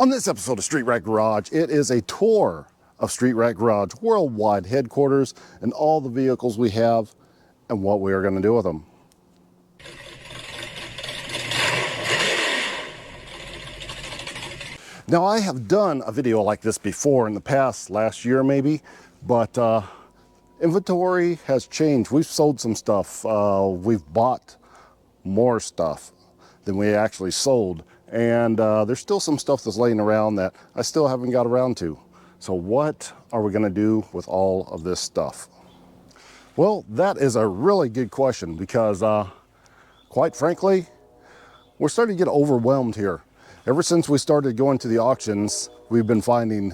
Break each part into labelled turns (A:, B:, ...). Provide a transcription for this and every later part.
A: On this episode of StreetRat Garage, it is a tour of StreetRat Garage worldwide headquarters and all the vehicles we have and what we are going to do with them. Now, I have done a video like this before in the past, last year maybe, but inventory has changed. We've sold some stuff. We've bought more stuff than we actually sold. And there's still some stuff that's laying around that I still haven't got around to. So what are we going to do with all of this stuff? Well, that is a really good question because quite frankly, we're starting to get overwhelmed here. Ever since we started going to the auctions, we've been finding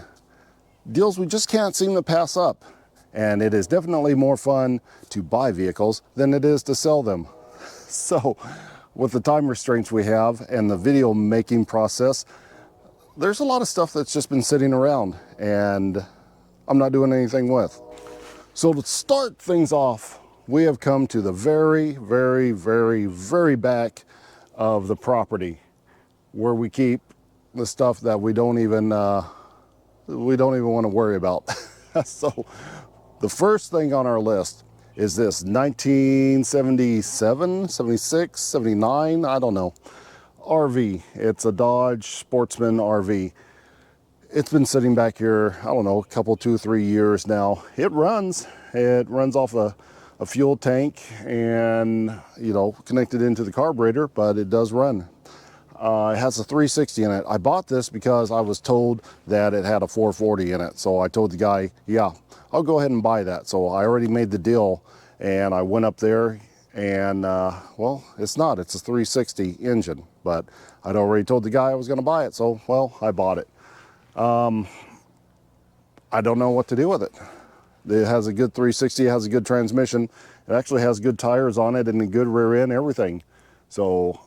A: deals we just can't seem to pass up. And it is definitely more fun to buy vehicles than it is to sell them. So with the time restraints we have and the video making process, there's a lot of stuff that's just been sitting around and I'm not doing anything with. So to start things off, we have come to the very back of the property where we keep the stuff that we don't even want to worry about. So the first thing on our list is this 1977, 76, 79, I don't know, RV. It's a Dodge Sportsman RV. It's been sitting back here, I don't know, a couple, 2, 3 years now. It runs off a fuel tank and, you know, connected into the carburetor, but it does run. It has a 360 in it. I bought this because I was told that it had a 440 in it. So I told the guy, yeah, I'll go ahead and buy that. So I already made the deal and I went up there and, well, it's not. It's a 360 engine, but I'd already told the guy I was going to buy it. So, well, I bought it. I don't know what to do with it. It has a good 360, it has a good transmission. It actually has good tires on it and a good rear end, everything. So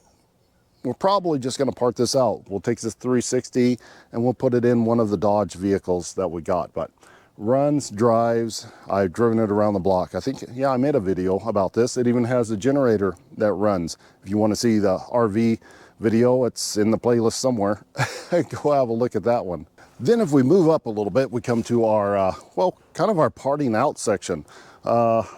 A: we're probably just going to part this out. We'll take this 360 and we'll put it in one of the Dodge vehicles that we got. But runs, drives, I've driven it around the block. I think, yeah, I made a video about this. It even has a generator that runs. If you want to see the RV video, it's in the playlist somewhere. Go have a look at that one. Then if we move up a little bit, we come to our, well, kind of our parting out section.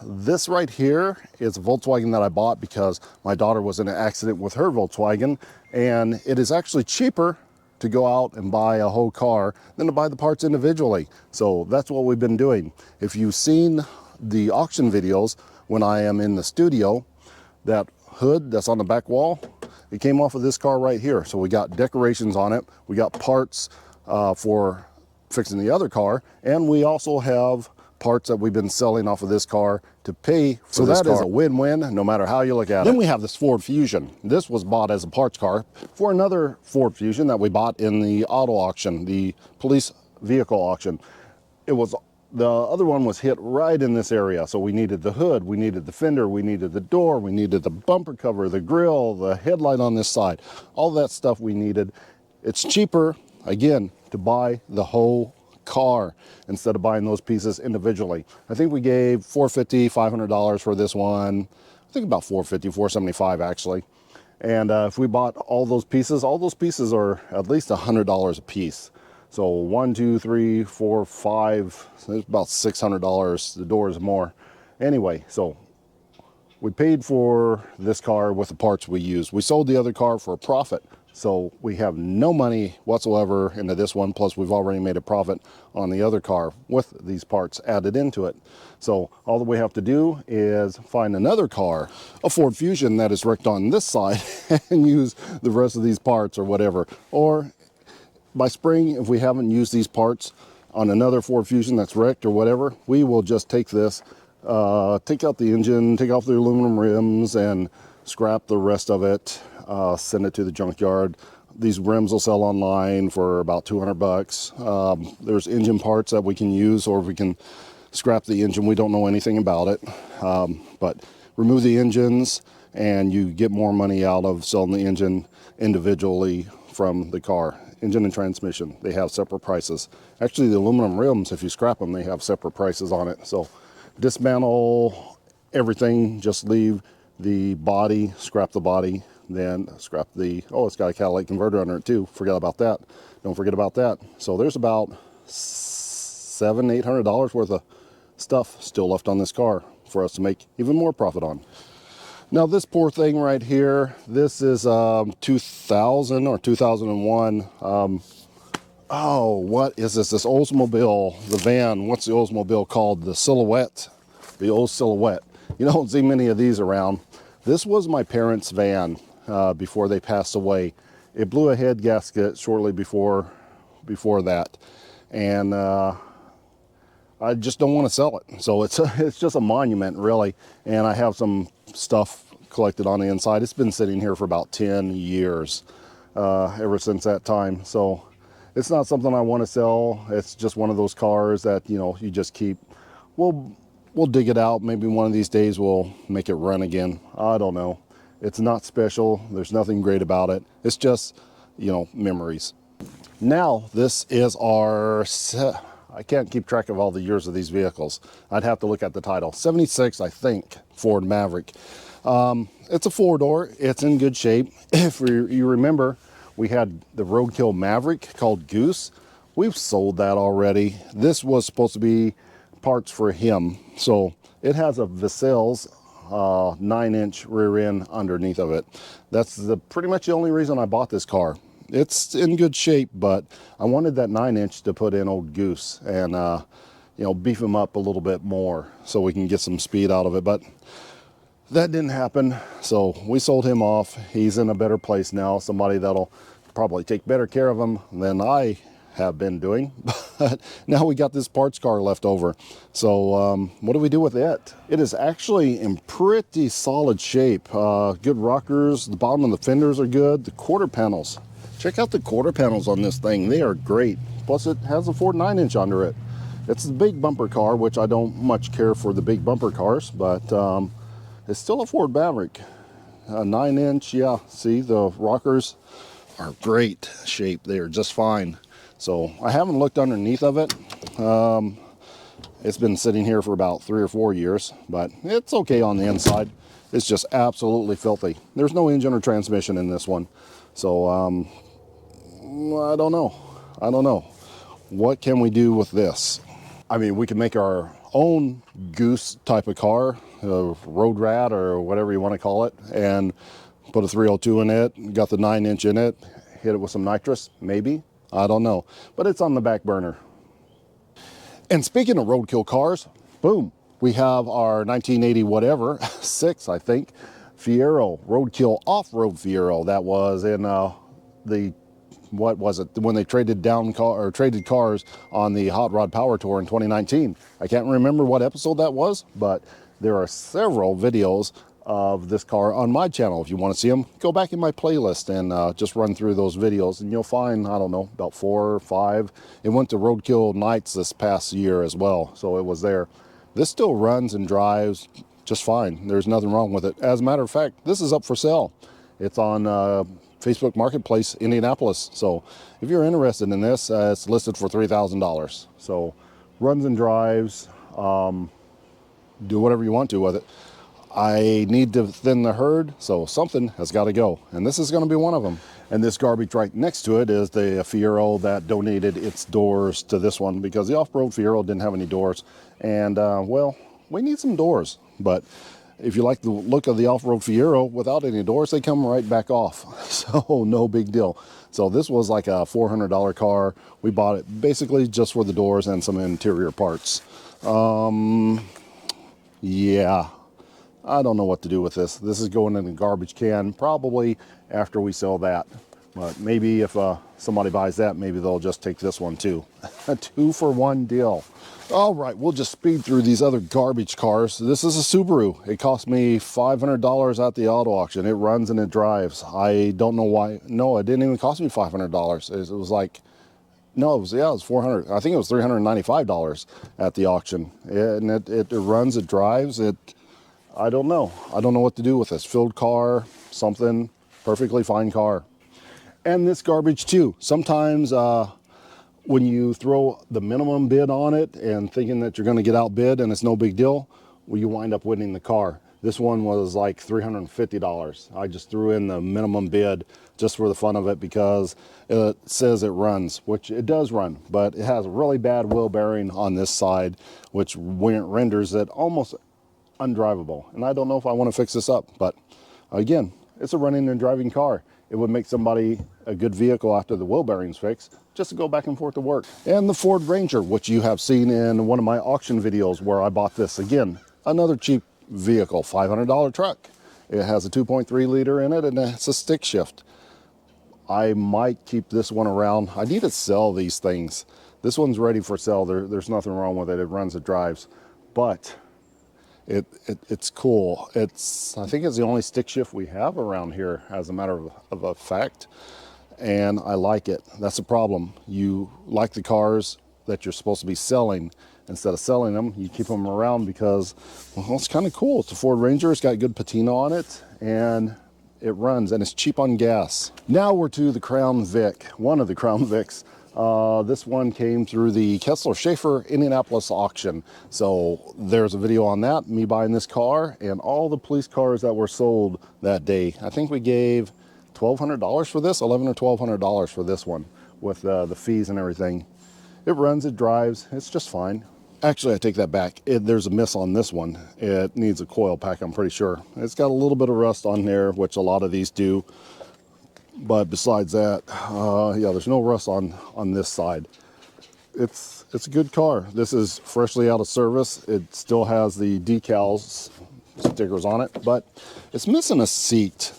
A: This right here is a Volkswagen that I bought because my daughter was in an accident with her Volkswagen, and it is actually cheaper to go out and buy a whole car than to buy the parts individually. So that's what we've been doing. If you've seen the auction videos when I am in the studio, that hood that's on the back wall, it came off of this car right here. So we got decorations on it, we got parts for fixing the other car, and we also have parts that we've been selling off of this car to pay for this car. So that is a win-win no matter how you look at it. Then we have this Ford Fusion. This was bought as a parts car for another Ford Fusion that we bought in the auto auction, the police vehicle auction. It was, the other one was hit right in this area. So we needed the hood, we needed the fender, we needed the door, we needed the bumper cover, the grill, the headlight on this side, all that stuff we needed. It's cheaper, again, to buy the whole car instead of buying those pieces individually. I think we gave $450, $500 for this one. I think about $450, $475 actually. And if we bought all those pieces are at least $100 a piece. So 1, 2, 3, 4, 5, so it's about $600. The door is more. Anyway, so we paid for this car with the parts we used. We sold the other car for a profit. So we have no money whatsoever into this one, plus we've already made a profit on the other car with these parts added into it. So all that we have to do is find another car, a Ford Fusion that is wrecked on this side, and use the rest of these parts or whatever. Or by spring, if we haven't used these parts on another Ford Fusion that's wrecked or whatever, we will just take this, take out the engine, take off the aluminum rims, and scrap the rest of it. Send it to the junkyard. These rims will sell online for about 200 bucks. There's engine parts that we can use, or we can scrap the engine. We don't know anything about it, but remove the engines and you get more money out of selling the engine individually from the car. Engine and transmission, they have separate prices. Actually, the aluminum rims, if you scrap them, they have separate prices on it. So dismantle everything, just leave the body, scrap the body, then scrap the, oh, it's got a catalytic converter under it too. Forgot about that. Don't forget about that. So there's about $700-800 worth of stuff still left on this car for us to make even more profit on. Now this poor thing right here, this is 2000 or 2001. Oh, what is this? This Oldsmobile, the van. What's the Oldsmobile called? The Silhouette. The old Silhouette. You don't see many of these around. This was my parents' van before they passed away. It blew a head gasket shortly before that, and I just don't want to sell it. So it's just a monument, really. And I have some stuff collected on the inside. It's been sitting here for about 10 years, ever since that time. So it's not something I want to sell. It's just one of those cars that, you know, you just keep. We'll dig it out. Maybe one of these days we'll make it run again. I don't know. It's not special. There's nothing great about it. It's just, you know, memories. Now, this is our, I can't keep track of all the years of these vehicles. I'd have to look at the title. 76, I think, Ford Maverick. It's a four-door. It's in good shape. If you remember, we had the roadkill Maverick called Goose. We've sold that already. This was supposed to be parts for him. So it has a Vassell's 9-inch rear end underneath of it. That's pretty much the only reason I bought this car. It's in good shape, but I wanted that 9-inch to put in old Goose and you know, beef him up a little bit more so we can get some speed out of it. But that didn't happen, so we sold him off. He's in a better place now. Somebody that'll probably take better care of him than I have been doing. But now we got this parts car left over. So what do we do with it? It is actually in pretty solid shape. Good rockers. The bottom of the fenders are good. The quarter panels. Check out the quarter panels on this thing. They are great. Plus it has a Ford 9-inch under it. It's a big bumper car, which I don't much care for the big bumper cars, but it's still a Ford Maverick. A 9-inch, yeah. See, the rockers are great shape. They are just fine. So I haven't looked underneath of it. It's been sitting here for about 3 or 4 years, but it's okay on the inside. It's just absolutely filthy. There's no engine or transmission in this one. So I don't know. What can we do with this? I mean, we can make our own Goose type of car, road rat or whatever you want to call it, and put a 302 in it, got the 9-inch in it, hit it with some nitrous, maybe. I don't know, but it's on the back burner. And speaking of roadkill cars, boom, we have our 1980 whatever, 6, I think, Fiero, roadkill off-road Fiero. That was in what was it, when they traded cars on the Hot Rod Power Tour in 2019. I can't remember what episode that was, but there are several videos of this car on my channel. If you want to see them, go back in my playlist and just run through those videos, and you'll find, I don't know, about 4 or 5. It went to Roadkill Nights this past year as well, so it was there. This still runs and drives just fine. There's nothing wrong with it. As a matter of fact, this is up for sale. It's on Facebook Marketplace, Indianapolis. So if you're interested in this, it's listed for $3,000. So runs and drives, do whatever you want to with it. I need to thin the herd, so something has got to go, and this is going to be one of them. And this garbage right next to it is the Fiero that donated its doors to this one, because the off-road Fiero didn't have any doors, and well, we need some doors. But if you like the look of the off-road Fiero without any doors, they come right back off, so no big deal. So this was like a $400 car. We bought it basically just for the doors and some interior parts. Yeah, I don't know what to do with this. This is going in the garbage can probably after we sell that. But maybe if somebody buys that, maybe they'll just take this one too. A 2-for-1 deal. All right, we'll just speed through these other garbage cars. This is a Subaru. It cost me $500 at the auto auction. It runs and it drives. I don't know why. No, it didn't even cost me $500. It was like, no, it was $400. I think it was $395 at the auction. And it runs, it drives, I don't know. I don't know what to do with this. Filled car, something, perfectly fine car. And this garbage too. Sometimes when you throw the minimum bid on it and thinking that you're going to get outbid and it's no big deal, well, you wind up winning the car. This one was like $350. I just threw in the minimum bid just for the fun of it because it says it runs, which it does run, but it has a really bad wheel bearing on this side, which renders it almost undrivable. And I don't know if I want to fix this up, but again, it's a running and driving car. It would make somebody a good vehicle after the wheel bearings fixed, just to go back and forth to work. And the Ford Ranger, which you have seen in one of my auction videos where I bought this. Again, another cheap vehicle, $500 truck. It has a 2.3 liter in it and it's a stick shift. I might keep this one around. I need to sell these things. This one's ready for sale. There's nothing wrong with it. It runs, it drives, but it's cool. I think it's the only stick shift we have around here, as a matter of a fact, and I like it. That's the problem. You like the cars that you're supposed to be selling. Instead of selling them, you keep them around because, well, it's kind of cool. It's a Ford Ranger. It's got good patina on it, and it runs, and it's cheap on gas. Now we're to the Crown Vic, one of the Crown Vics. This one came through the Kessler Schaefer Indianapolis auction. So there's a video on that, me buying this car and all the police cars that were sold that day. I think we gave $1,200 for this, $1,100 or $1,200 for this one with the fees and everything. It runs, it drives, it's just fine. Actually, I take that back. There's a miss on this one. It needs a coil pack, I'm pretty sure. It's got a little bit of rust on there, which a lot of these do. But besides that, yeah, there's no rust on this side. It's a good car. This is freshly out of service. It still has the decals stickers on it, but it's missing a seat.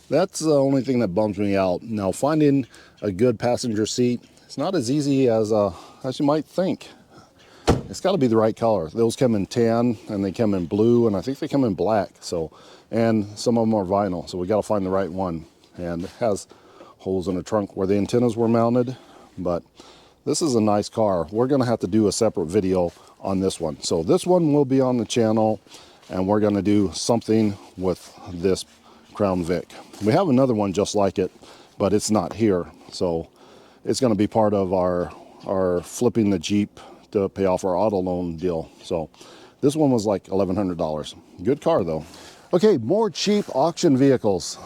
A: That's the only thing that bums me out. Now, finding a good passenger seat, it's not as easy as you might think. It's got to be the right color. Those come in tan, and they come in blue, and I think they come in black. So, and some of them are vinyl, so we got to find the right one. And it has holes in the trunk where the antennas were mounted, but this is a nice car. We're going to have to do a separate video on this one. So this one will be on the channel, and we're going to do something with this Crown Vic. We have another one just like it, but it's not here. So it's going to be part of our flipping the Jeep to pay off our auto loan deal. So this one was like $1,100. Good car though. Okay, more cheap auction vehicles.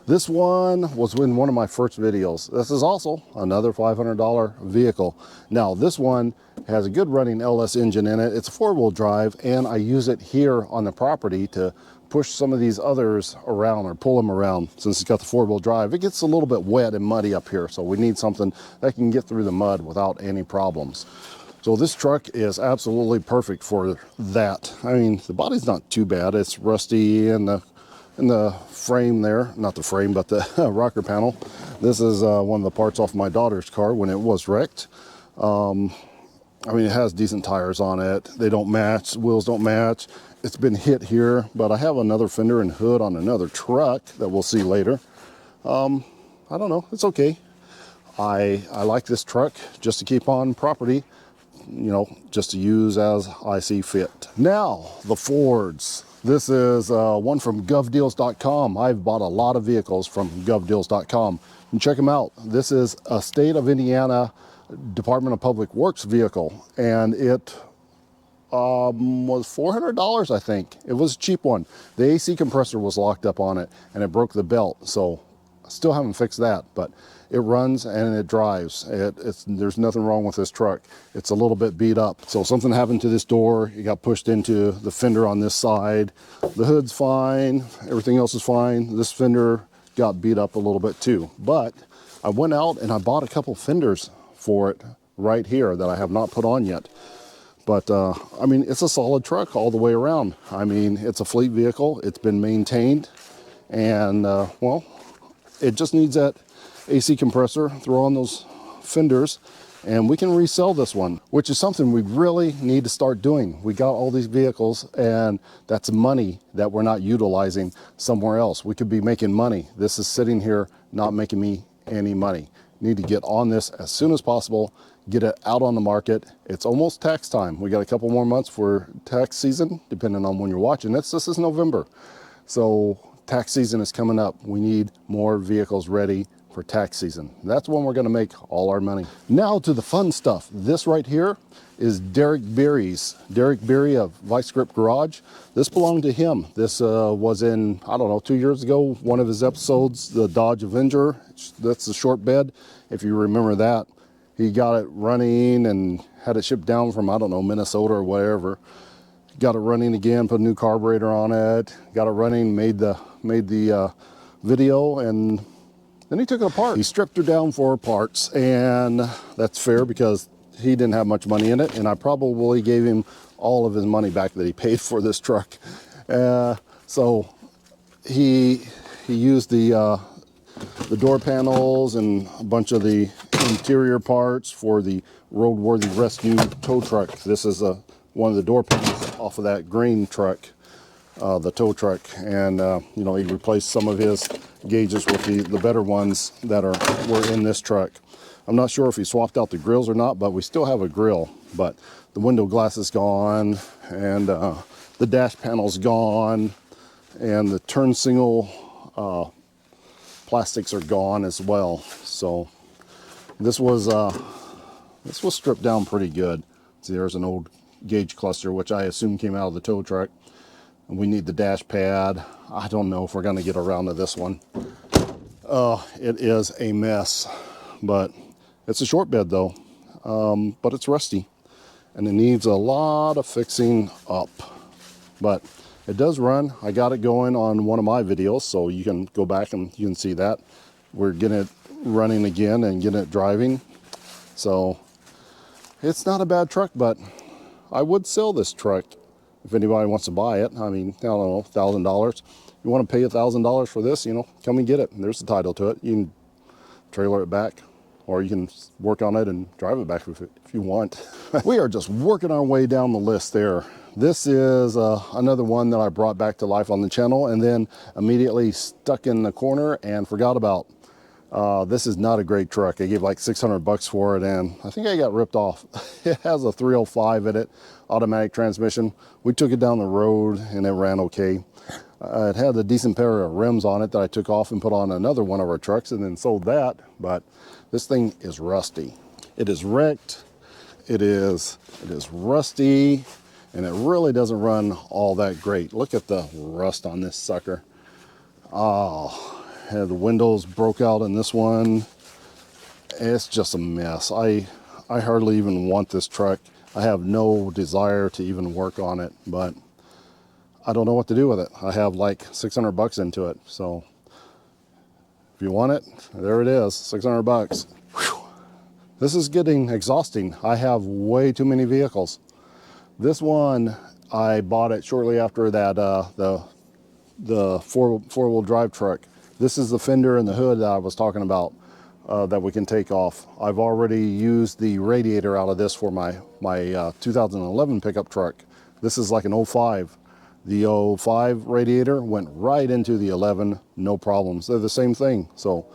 A: This one was in one of my first videos. This is also another $500 vehicle. Now this one has a good running LS engine in it. It's a 4-wheel drive, and I use it here on the property to push some of these others around or pull them around. Since it's got the 4-wheel drive, it gets a little bit wet and muddy up here, so we need something that can get through the mud without any problems. So this truck is absolutely perfect for that. I mean, the body's not too bad. It's rusty in the frame there, not the frame, but the rocker panel. This is one of the parts off my daughter's car when it was wrecked. I mean, it has decent tires on it. They don't match, the wheels don't match. It's been hit here, but I have another fender and hood on another truck that we'll see later. I don't know, it's okay. I like this truck just to keep on property, you know, just to use as I see fit. Now, the Fords. This is one from govdeals.com. I've bought a lot of vehicles from govdeals.com. And check them out. This is a state of Indiana Department of Public Works vehicle, and it was $400, I think. It was a cheap one. The AC compressor was locked up on it, and it broke the belt, so I still haven't fixed that, but it runs and it drives. There's nothing wrong with this truck. It's a little bit beat up. So something happened to this door. It got pushed into the fender on this side. The hood's fine. Everything else is fine. This fender got beat up a little bit too. But I went out and I bought a couple fenders for it right here that I have not put on yet. But I mean, it's a solid truck all the way around. I mean, it's a fleet vehicle. It's been maintained, and well, it just needs that AC compressor, throw on those fenders, and we can resell this one, which is something we really need to start doing. We got all these vehicles, and that's money that we're not utilizing somewhere else. We could be making money. This is sitting here not making me any money. Need to get on this as soon as possible, get it out on the market. It's almost tax time. We got a couple more months for tax season, depending on when you're watching this. This is November. So tax season is coming up. We need more vehicles ready for tax season. That's when we're going to make all our money. Now to the fun stuff. This right here is Derek Beery's. Derek Beery of Vice Grip Garage. This belonged to him. This was in, I don't know, 2 years ago, one of his episodes, the Dodge Avenger. That's the short bed, if you remember that. He got it running and had it shipped down from, I don't know, Minnesota or wherever. Got it running again, put a new carburetor on it, got it running, made the video, and then he took it apart. He stripped her down for parts, and that's fair because he didn't have much money in it, and I probably gave him all of his money back that he paid for this truck. So he used the door panels and a bunch of the interior parts for the roadworthy rescue tow truck. This is one of the door panels off of that green truck, the tow truck, and you know, he replaced some of his gauges with the better ones that were in this truck. I'm not sure if he swapped out the grills or not, but we still have a grill. But the window glass is gone, and the dash panel's gone, and the turn signal plastics are gone as well. So this was stripped down pretty good. See, there's an old gauge cluster, which I assume came out of the tow truck. And we need the dash pad. I don't know if we're gonna get around to this one. It is a mess, but it's a short bed though. But it's rusty and it needs a lot of fixing up, but it does run. I got it going on one of my videos, so you can go back and you can see that. We're getting it running again and getting it driving. So it's not a bad truck, but I would sell this truck if anybody wants to buy it. I mean, I don't know, $1,000. You want to pay $1,000 for this, you know, come and get it. There's the title to it. You can trailer it back, or you can work on it and drive it back if you want. We are just working our way down the list there. This is another one that I brought back to life on the channel and then immediately stuck in the corner and forgot about. This is not a great truck. I gave like 600 bucks for it, and I think I got ripped off. It has a 305 in it, automatic transmission. We took it down the road and it ran okay. It had a decent pair of rims on it that I took off and put on another one of our trucks and then sold that. But this thing is rusty. It is wrecked. It is rusty, and it really doesn't run all that great. Look at the rust on this sucker. Oh. The windows broke out in this one. It's just a mess. I hardly even want this truck. I have no desire to even work on it, but I don't know what to do with it. I have like 600 bucks into it. So if you want it, there it is, 600 bucks. Whew. This is getting exhausting. I have way too many vehicles. This one, I bought it shortly after that, the four-wheel drive truck. This is the fender and the hood that I was talking about that we can take off. I've already used the radiator out of this for my 2011 pickup truck. This is like an 05. The 05 radiator went right into the 11, no problems. They're the same thing. So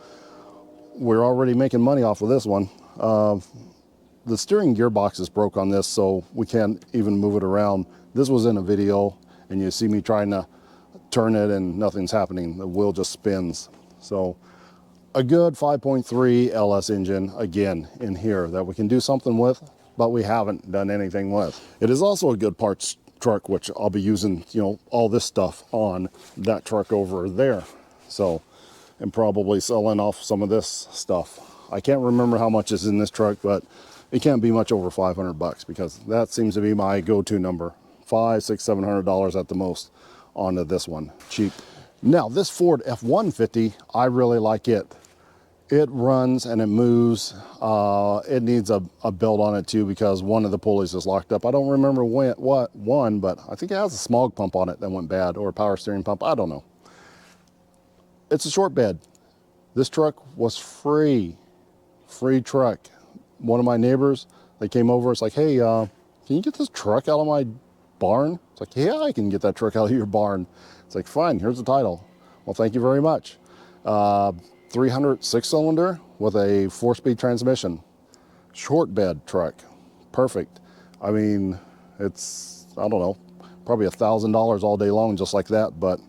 A: we're already making money off of this one. The steering gearbox is broke on this, so we can't even move it around. This was in a video, and you see me trying to turn it and nothing's happening. The wheel just spins. So a good 5.3 LS engine again in here that we can do something with, but we haven't done anything with. It is also a good parts truck, which I'll be using, you know, all this stuff on that truck over there. So, and probably selling off some of this stuff. I can't remember how much is in this truck, but it can't be much over 500 bucks because that seems to be my go-to number. $500, $600, $700 at the most onto this one, cheap. Now this Ford F-150, I really like it. It runs and it moves. It needs a belt on it too because one of the pulleys is locked up. I don't remember what one, but I think it has a smog pump on it that went bad, or a power steering pump, I don't know. It's a short bed. This truck was free truck. One of my neighbors, they came over, it's like, hey, can you get this truck out of my barn? It's like, yeah, I can get that truck out of your barn. It's like, fine, here's the title. Well, thank you very much. 300 6-cylinder with a 4-speed transmission. Short bed truck. Perfect. I mean, it's, I don't know, probably $1,000 all day long just like that, but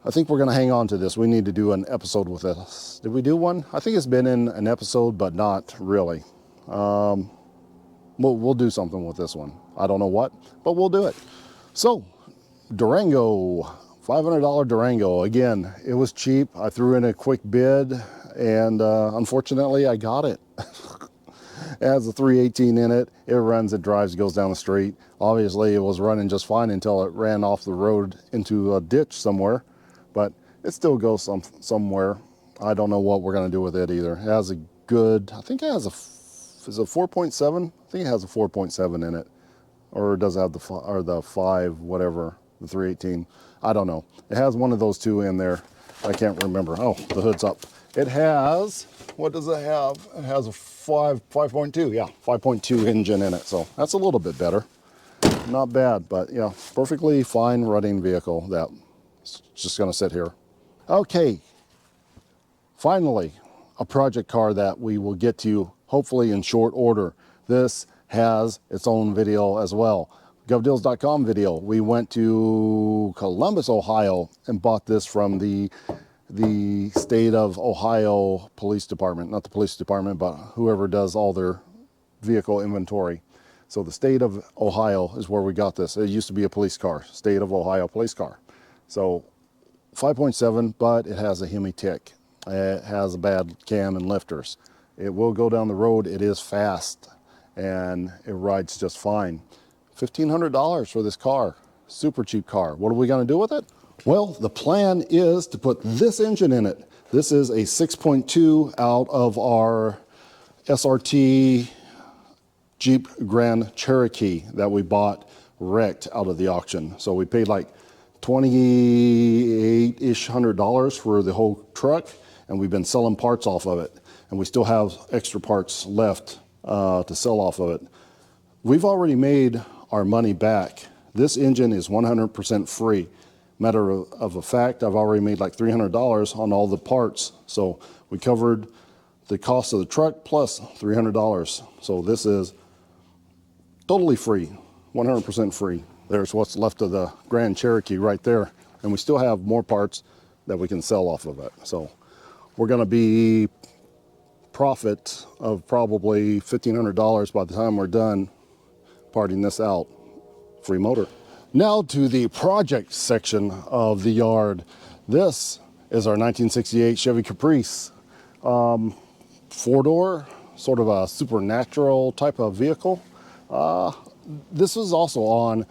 A: I think we're going to hang on to this. We need to do an episode with this. Did we do one? I think it's been in an episode, but not really. We'll do something with this one. I don't know what, but we'll do it. So, Durango, $500 Durango. Again, it was cheap. I threw in a quick bid, and unfortunately, I got it. It has a 318 in it. It runs, it drives, goes down the street. Obviously, it was running just fine until it ran off the road into a ditch somewhere, but it still goes somewhere. I don't know what we're going to do with it either. It has a good, I think it has a, is it 4.7? I think it has a 4.7 in it. Or does it have the 5, whatever, the 318? I don't know. It has one of those two in there. I can't remember. Oh, the hood's up. It has, what does it have? It has a 5.2, yeah, 5.2 engine in it. So that's a little bit better. Not bad, but yeah, perfectly fine running vehicle that's just gonna sit here. Okay, finally, a project car that we will get to hopefully in short order. This has its own video as well. GovDeals.com video. We went to Columbus, Ohio and bought this from the state of Ohio Police Department, not the police department, but whoever does all their vehicle inventory. So the state of Ohio is where we got this. It used to be a police car, state of Ohio police car. So 5.7, but it has a Hemi tick. It has a bad cam and lifters. It will go down the road. It is fast and it rides just fine. $1,500 for this car. Super cheap car. What are we going to do with it? Well, the plan is to put this engine in it. This is a 6.2 out of our SRT Jeep Grand Cherokee that we bought wrecked out of the auction. So we paid like $28-ish for the whole truck, and we've been selling parts off of it. And we still have extra parts left to sell off of it. We've already made our money back. This engine is 100% free. Matter of a fact, I've already made like $300 on all the parts. So we covered the cost of the truck plus $300. So this is totally free, 100% free. There's what's left of the Grand Cherokee right there. And we still have more parts that we can sell off of it. So we're gonna be profit of probably $1,500 by the time we're done parting this out. Free motor. Now to the project section of the yard. This is our 1968 Chevy Caprice. 4-door, sort of a supernatural type of vehicle. This was also on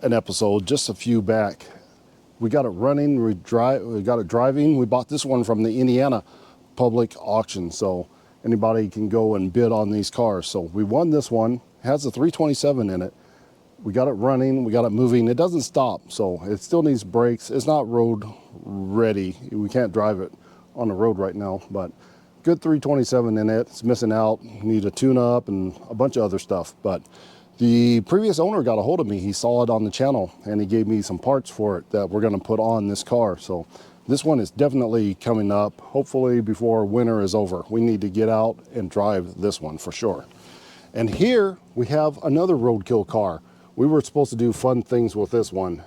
A: an episode just a few back. We got it running, we got it driving. We bought this one from the Indiana public auction, so anybody can go and bid on these cars. So we won this one. It has a 327 in it. We got it running, we got it moving. It doesn't stop, so it still needs brakes. It's not road ready. We can't drive it on the road right now, but good 327 in it. It's missing out, need a tune-up and a bunch of other stuff. But the previous owner got a hold of me. He saw it on the channel and he gave me some parts for it that we're gonna put on this car. So this one is definitely coming up, hopefully before winter is over. We need to get out and drive this one for sure. And here we have another roadkill car. We were supposed to do fun things with this one.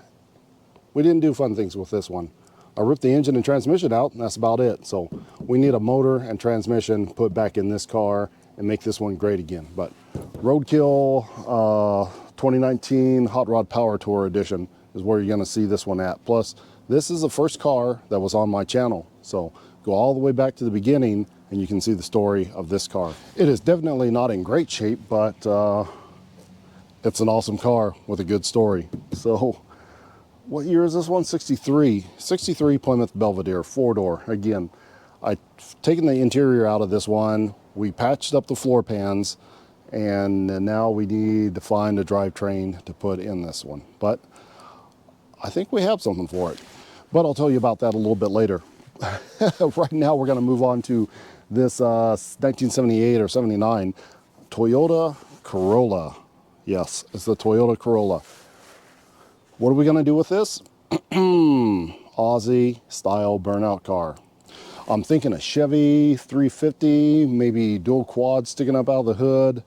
A: We didn't do fun things with this one. I ripped the engine and transmission out, and that's about it. So we need a motor and transmission put back in this car and make this one great again. But roadkill 2019 Hot Rod Power Tour Edition is where you're gonna see this one at. Plus, this is the first car that was on my channel. So go all the way back to the beginning and you can see the story of this car. It is definitely not in great shape, but it's an awesome car with a good story. So what year is this one? 63 Plymouth Belvedere, 4-door. Again, I've taken the interior out of this one. We patched up the floor pans, and now we need to find a drivetrain to put in this one. But I think we have something for it. But I'll tell you about that a little bit later. Right now, we're gonna move on to this 1978 or 79 Toyota Corolla. Yes, it's the Toyota Corolla. What are we gonna do with this? Aussie style burnout car. I'm thinking a Chevy 350, maybe dual quad sticking up out of the hood.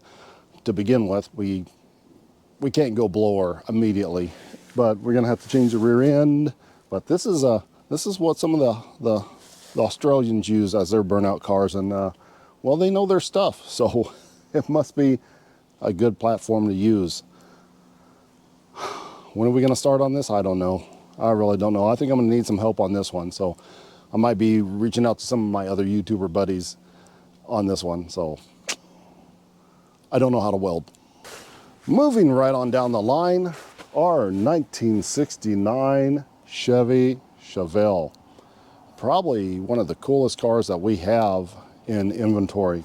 A: To begin with, we can't go blower immediately, but we're gonna have to change the rear end. But this is a This is what some of the Australians use as their burnout cars, and well, they know their stuff, so it must be a good platform to use. When are we going to start on this? I don't know. I really don't know. I think I'm going to need some help on this one, so I might be reaching out to some of my other YouTuber buddies on this one, so I don't know how to weld. Moving right on down the line, our 1969 Chevy Chevelle. Probably one of the coolest cars that we have in inventory.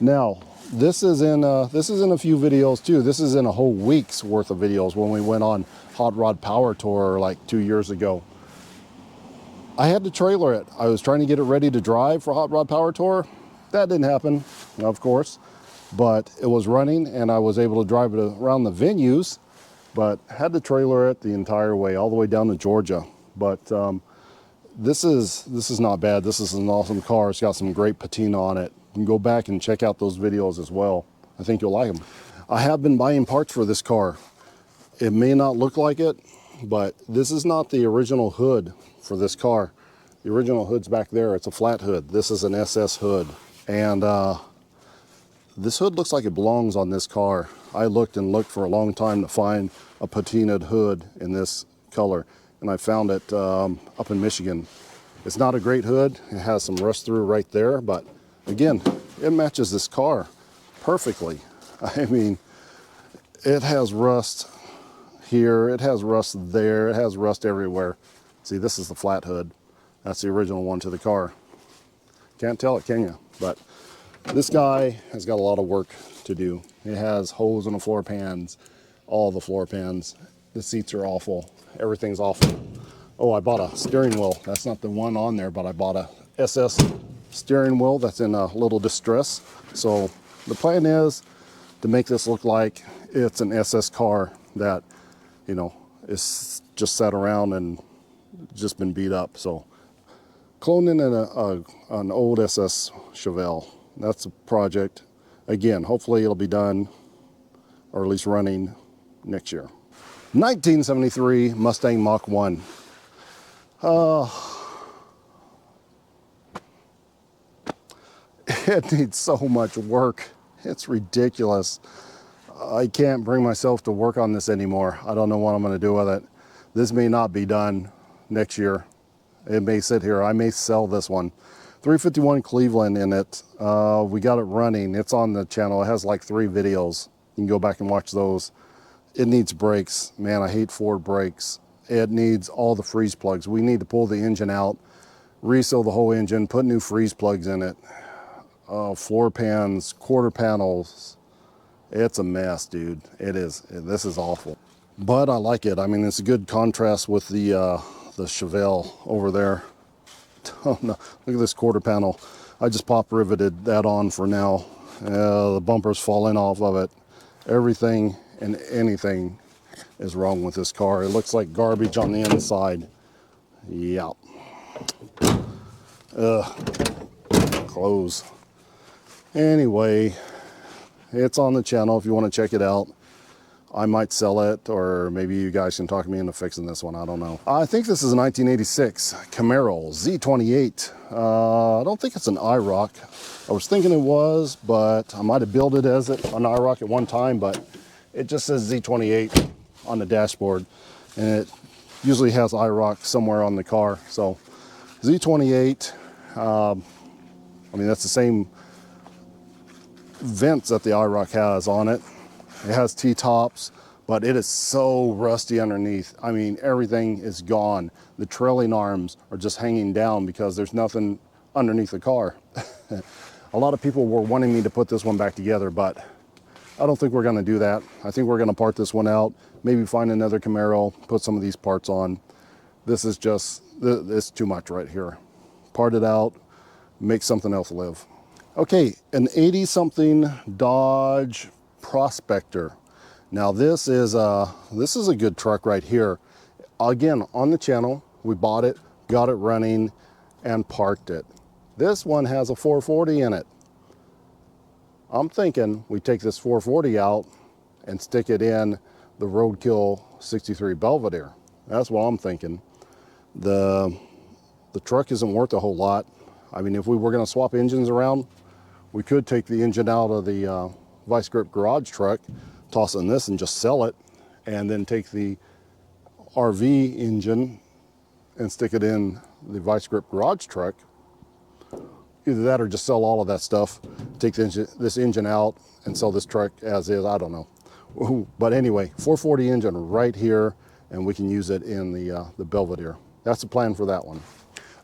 A: Now, this is in a few videos too. This is in a whole week's worth of videos when we went on Hot Rod Power Tour like 2 years ago. I had to trailer it. I was trying to get it ready to drive for Hot Rod Power Tour. That didn't happen, of course, but it was running and I was able to drive it around the venues, but had to trailer it the entire way, all the way down to Georgia. But this is not bad. This is an awesome car. It's got some great patina on it. You can go back and check out those videos as well. I think you'll like them. I have been buying parts for this car. It may not look like it, but this is not the original hood for this car. The original hood's back there. It's a flat hood. This is an SS hood. And this hood looks like it belongs on this car. I looked and looked for a long time to find a patinaed hood in this color, and I found it up in Michigan. It's not a great hood. It has some rust through right there, but again, it matches this car perfectly. I mean, it has rust here, it has rust there, it has rust everywhere. See, this is the flat hood. That's the original one to the car. Can't tell it, can you? But this guy has got a lot of work to do. It has holes in the floor pans, all the floor pans. The seats are awful. Everything's awful. Oh, I bought a steering wheel. That's not the one on there, but I bought a SS steering wheel that's in a little distress. So the plan is to make this look like it's an SS car that, you know, is just sat around and just been beat up. So cloning an old SS Chevelle. That's a project. Again, hopefully it'll be done, or at least running, next year. 1973 Mustang Mach 1. It needs so much work. It's ridiculous. I can't bring myself to work on this anymore. I don't know what I'm going to do with it. This may not be done next year. It may sit here. I may sell this one. 351 Cleveland in it. We got it running. It's on the channel. It has like 3 videos. You can go back and watch those. It needs brakes. Man, I hate Ford brakes. It needs all the freeze plugs. We need to pull the engine out, reseal the whole engine, put new freeze plugs in it. Floor pans, quarter panels. It's a mess, dude. It is. This is awful. But I like it. I mean, it's a good contrast with the Chevelle over there. Oh no, look at this quarter panel. I just pop riveted that on for now. The bumper's falling off of it. Everything and anything is wrong with this car. It looks like garbage on the inside. Yeah. Close. Anyway, it's on the channel if you want to check it out. I might sell it, or maybe you guys can talk me into fixing this one. I don't know. I think this is a 1986 Camaro Z28. I don't think it's an IROC. I was thinking it was, but I might have built it as an IROC at one time, but it just says Z28 on the dashboard, and it usually has IROC somewhere on the car. So Z28, I mean, that's the same vents that the IROC has on it. It has T-tops, but it is so rusty underneath. I mean, everything is gone. The trailing arms are just hanging down because there's nothing underneath the car. A lot of people were wanting me to put this one back together, but I don't think we're gonna do that. I think we're gonna part this one out, maybe find another Camaro, put some of these parts on. This is just, it's too much right here. Part it out, make something else live. Okay, an 80-something Dodge Prospector. Now this is a good truck right here. Again, on the channel, we bought it, got it running, and parked it. This one has a 440 in it. I'm thinking we take this 440 out and stick it in the Roadkill 63 Belvedere. That's what I'm thinking. The The truck isn't worth a whole lot. I mean, if we were going to swap engines around, we could take the engine out of the vice grip garage truck, toss it in this and just sell it, and then take the RV engine and stick it in the vice grip garage truck. Either that or just sell all of that stuff, take this engine out and sell this truck as is. I don't know. But anyway, 440 engine right here, and we can use it in the Belvedere. That's the plan for that one.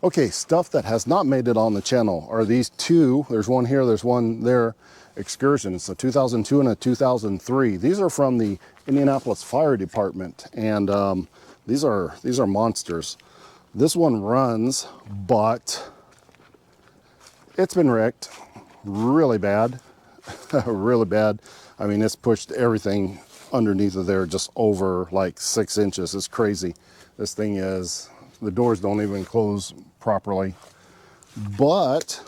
A: Okay, stuff that has not made it on the channel are these two. There's one here, there's one there. Excursions, a 2002 and a 2003. These are from the Indianapolis Fire Department, and these are monsters. This one runs, but it's been wrecked really bad, really bad. I mean, it's pushed everything underneath of there just over like 6 inches. It's crazy. This thing is, the doors don't even close properly. But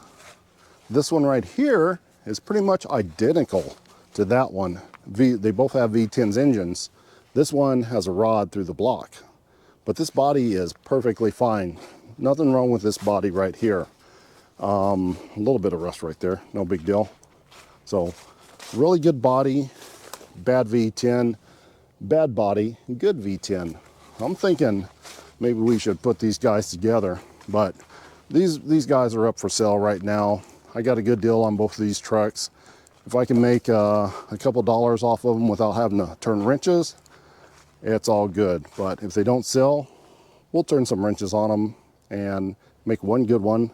A: this one right here is pretty much identical to that one. They both have V10s engines. This one has a rod through the block, but this body is perfectly fine. Nothing wrong with this body right here. A little bit of rust right there, no big deal. So really good body, bad V10, bad body, good V10. I'm thinking maybe we should put these guys together, but these guys are up for sale right now. I got a good deal on both of these trucks. If I can make a couple dollars off of them without having to turn wrenches, it's all good. But if they don't sell, we'll turn some wrenches on them and make one good one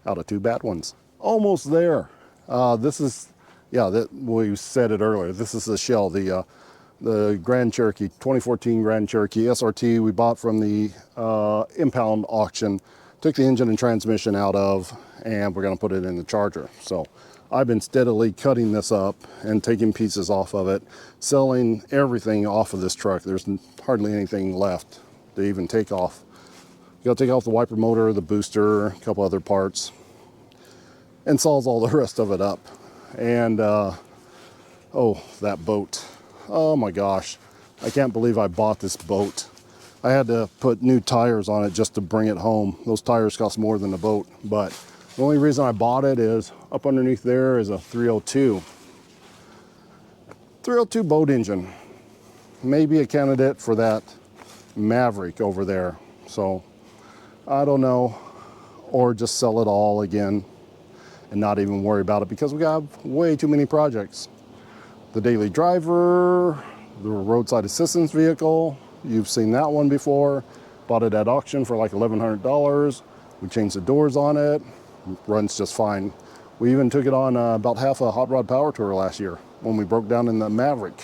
A: out of 2 bad ones. Almost there. This is, yeah, we said it earlier. This is the shell, the Grand Cherokee, 2014 Grand Cherokee SRT we bought from the impound auction. Took the engine and transmission out of, and we're gonna put it in the Charger. So I've been steadily cutting this up and taking pieces off of it, selling everything off of this truck. There's hardly anything left to even take off. You gotta take off the wiper motor, the booster, a couple other parts, and saws all the rest of it up. And oh, that boat. Oh my gosh, I can't believe I bought this boat. I had to put new tires on it just to bring it home. Those tires cost more than the boat, but the only reason I bought it is up underneath there is a 302. 302 boat engine. Maybe a candidate for that Maverick over there. So I don't know, or just sell it all again and not even worry about it because we have way too many projects. The daily driver, the roadside assistance vehicle, you've seen that one before. Bought it at auction for like $1,100. We changed the doors on it. Runs just fine. We even took it on about half a hot rod power tour last year when we broke down in the Maverick.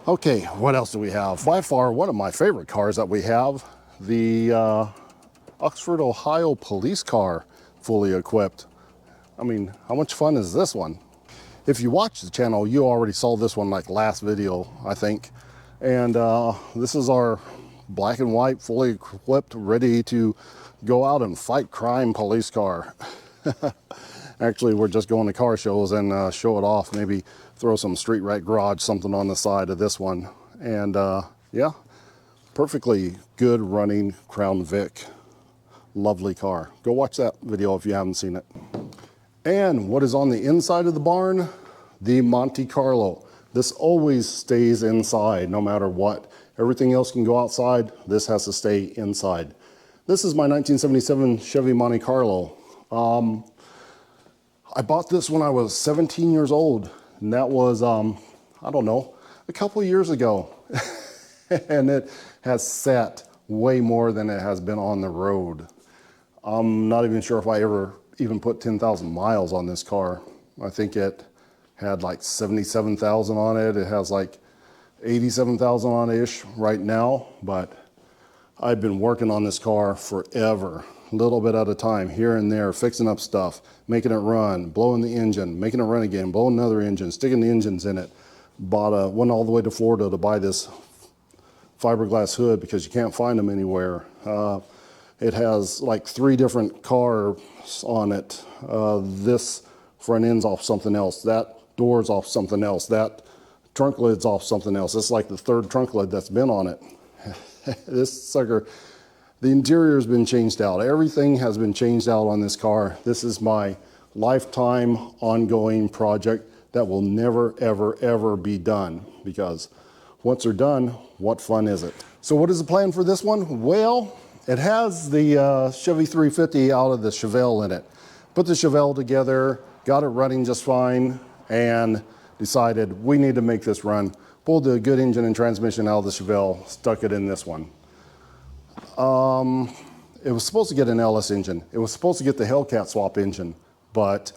A: Okay, what else do we have? By far, one of my favorite cars that we have, the Oxford, Ohio police car, fully equipped. I mean, how much fun is this one? If you watch the channel, you already saw this one like last video, I think. And this is our black and white, fully equipped, ready to go out and fight crime police car. Actually, we're just going to car shows and show it off. Maybe throw some StreetRat garage, something on the side of this one. And yeah, perfectly good running Crown Vic. Lovely car. Go watch that video if you haven't seen it. And what is on the inside of the barn? The Monte Carlo. This always stays inside no matter what. Everything else can go outside. This has to stay inside. This is my 1977 Chevy Monte Carlo. I bought this when I was 17 years old, and that was, I don't know, a couple years ago. And it has sat way more than it has been on the road. I'm not even sure if I ever even put 10,000 miles on this car. I think it had like 77,000 on it. It has like 87,000 on ish right now, but I've been working on this car forever, a little bit at a time, here and there, fixing up stuff, making it run, blowing the engine, making it run again, blowing another engine, sticking the engines in it. Went all the way to Florida to buy this fiberglass hood because you can't find them anywhere. It has like 3 different cars on it. This front end's off something else. That door's off something else. That trunk lid's off something else. It's like the 3rd trunk lid that's been on it. This sucker, The interior has been changed out. Everything has been changed out on this car. This is my lifetime ongoing project that will never, ever, ever be done, because once they're done, what fun is it? So what is the plan for this one? Well, it has the Chevy 350 out of the Chevelle in it. Put the Chevelle together, got it running just fine, and decided we need to make this run. Pulled the good engine and transmission out of the Chevelle, stuck it in this one. It was supposed to get an LS engine. It was supposed to get the Hellcat swap engine, but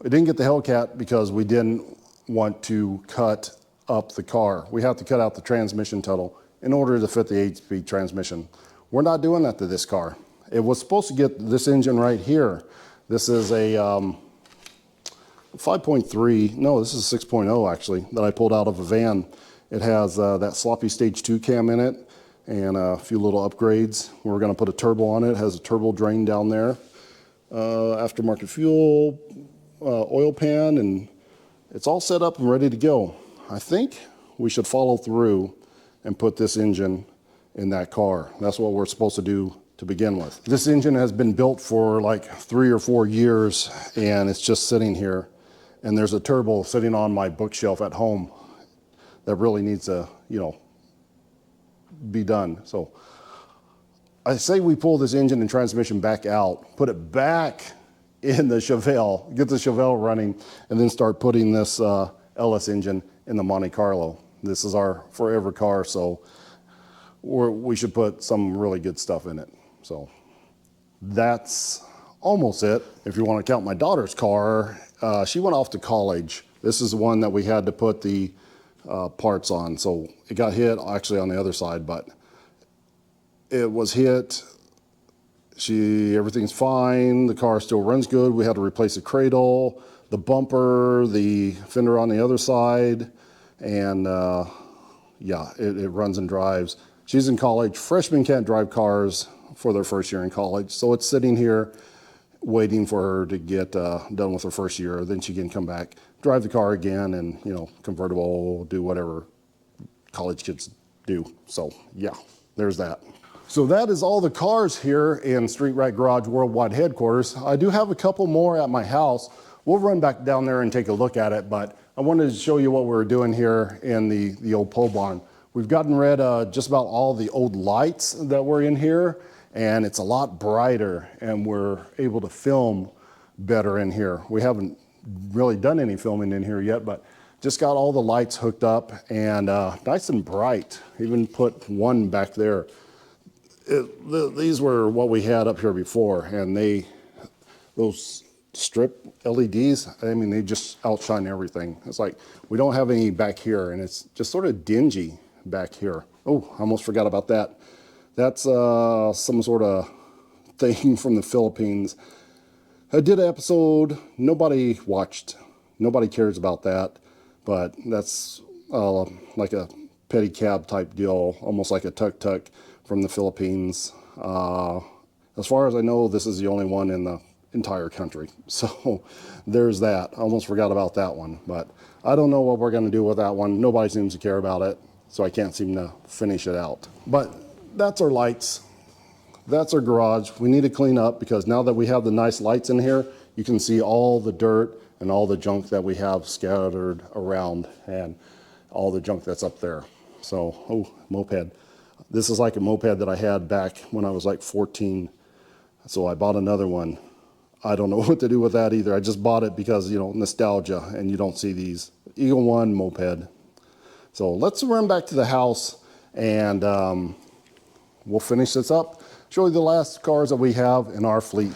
A: it didn't get the Hellcat because we didn't want to cut up the car. We have to cut out the transmission tunnel in order to fit the 8-speed transmission. We're not doing that to this car. It was supposed to get this engine right here. This is a 5.3, no, this is a 6.0 actually, that I pulled out of a van. It has that sloppy stage 2 cam in it and a few little upgrades. We're gonna put a turbo on it. It has a turbo drain down there. Aftermarket fuel, oil pan, and it's all set up and ready to go. I think we should follow through and put this engine in that car. That's what we're supposed to do to begin with. This engine has been built for like 3 or 4 years, and it's just sitting here. And there's a turbo sitting on my bookshelf at home that really needs to, be done. So I say we pull this engine and transmission back out, put it back in the Chevelle, get the Chevelle running, and then start putting this LS engine in the Monte Carlo. This is our forever car, so we should put some really good stuff in it. So that's almost it. If you want to count my daughter's car, she went off to college. This is the one that we had to put the parts on. So it got hit actually on the other side, but it was hit. Everything's fine. The car still runs good. We had to replace the cradle, the bumper, the fender on the other side, and yeah, it runs and drives. She's in college. Freshmen can't drive cars for their first year in college, so it's sitting here waiting for her to get done with her first year. Then she can come back, drive the car again, and convertible, do whatever college kids do. So yeah, there's that. So that is all the cars here in StreetRat Garage Worldwide Headquarters. I do have a couple more at my house. We'll run back down there and take a look at it, but I wanted to show you what we were doing here in the old pole barn. We've gotten rid of just about all the old lights that were in here, and it's a lot brighter, and we're able to film better in here. We haven't really done any filming in here yet, but just got all the lights hooked up and nice and bright. Even put one back there. These were what we had up here before, and those strip LEDs, I mean, they just outshine everything. It's like we don't have any back here, and it's just sort of dingy back here. Oh, I almost forgot about that. That's some sort of thing from the Philippines. I did an episode, nobody watched, nobody cares about that, but that's like a pedicab type deal, almost like a tuk-tuk from the Philippines. As far as I know, this is the only one in the entire country. So there's that. I almost forgot about that one, but I don't know what we're going to do with that one. Nobody seems to care about it, so I can't seem to finish it out. But that's our lights. That's our garage. We need to clean up because now that we have the nice lights in here, you can see all the dirt and all the junk that we have scattered around and all the junk that's up there. So, oh, moped. This is like a moped that I had back when I was like 14. So I bought another one. I don't know what to do with that either. I just bought it because, nostalgia, and you don't see these. Eagle One moped. So let's run back to the house and we'll finish this up. Show you the last cars that we have in our fleet.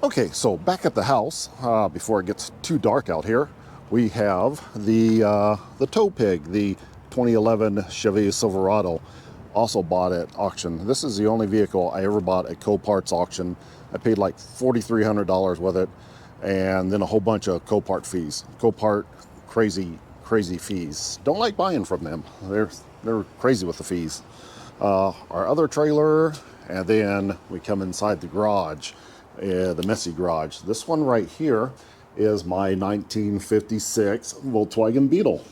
A: Okay, so back at the house, before it gets too dark out here, we have the tow pig, the 2011 Chevy Silverado. Also bought at auction. This is the only vehicle I ever bought at Copart's auction. I paid like $4,300 with it, and then a whole bunch of Copart fees. Copart, crazy fees. Don't like buying from them. They're crazy with the fees. Our other trailer, and then we come inside the garage, the messy garage. This one right here is my 1956 Volkswagen Beetle.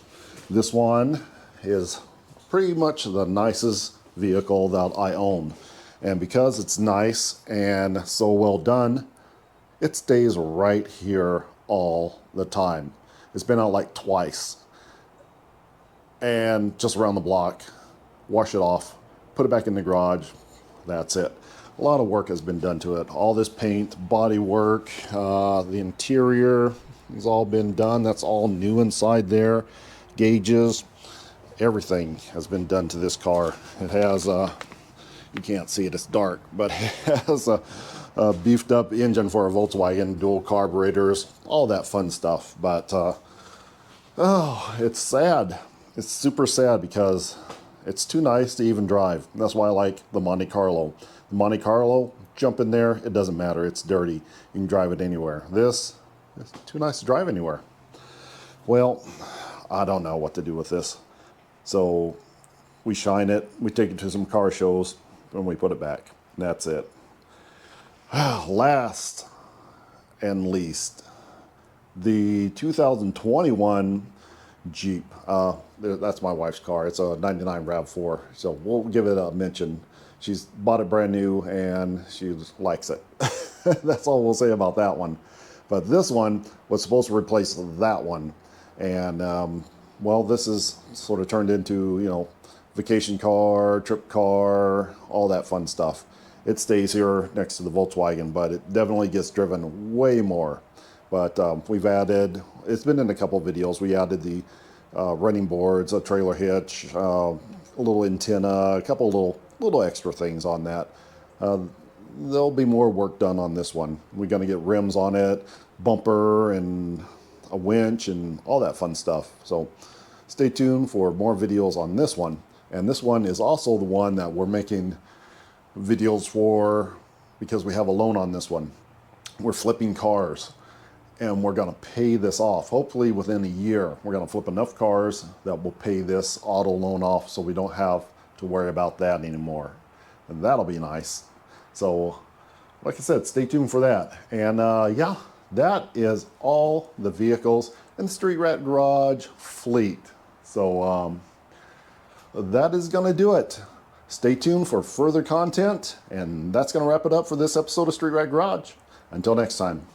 A: This one is pretty much the nicest vehicle that I own. And because it's nice and so well done, it stays right here all the time. It's been out like twice. And just around the block, wash it off, put it back in the garage. That's it. A lot of work has been done to it. All this paint, body work, the interior has all been done. That's all new inside there. Gauges, everything has been done to this car. It has, you can't see it, it's dark, but it has a beefed up engine for a Volkswagen, dual carburetors, all that fun stuff. But, oh, it's sad. It's super sad because it's too nice to even drive. That's why I like the Monte Carlo. The Monte Carlo, jump in there, it doesn't matter. It's dirty. You can drive it anywhere. This is too nice to drive anywhere. Well, I don't know what to do with this. So we shine it, we take it to some car shows, and we put it back. That's it. Last and least, the 2021 Jeep. That's my wife's car. It's a 99 RAV4. So we'll give it a mention. She's bought it brand new and she likes it. That's all we'll say about that one. But this one was supposed to replace that one. And, well, this is sort of turned into, you know, vacation car, trip car, all that fun stuff. It stays here next to the Volkswagen, but it definitely gets driven way more. But we've added, it's been in a couple of videos, we added the running boards, a trailer hitch, a little antenna, a couple little extra things on that. There'll be more work done on this one. We're going to get rims on it, bumper and a winch and all that fun stuff. So stay tuned for more videos on this one. And this one is also the one that we're making videos for because we have a loan on this one. We're flipping cars and we're going to pay this off. Hopefully within a year, we're going to flip enough cars that will pay this auto loan off so we don't have to worry about that anymore. And that'll be nice. So like I said, stay tuned for that. And yeah, that is all the vehicles in the StreetRat Garage fleet. So that is going to do it. Stay tuned for further content. And that's going to wrap it up for this episode of StreetRat Garage. Until next time.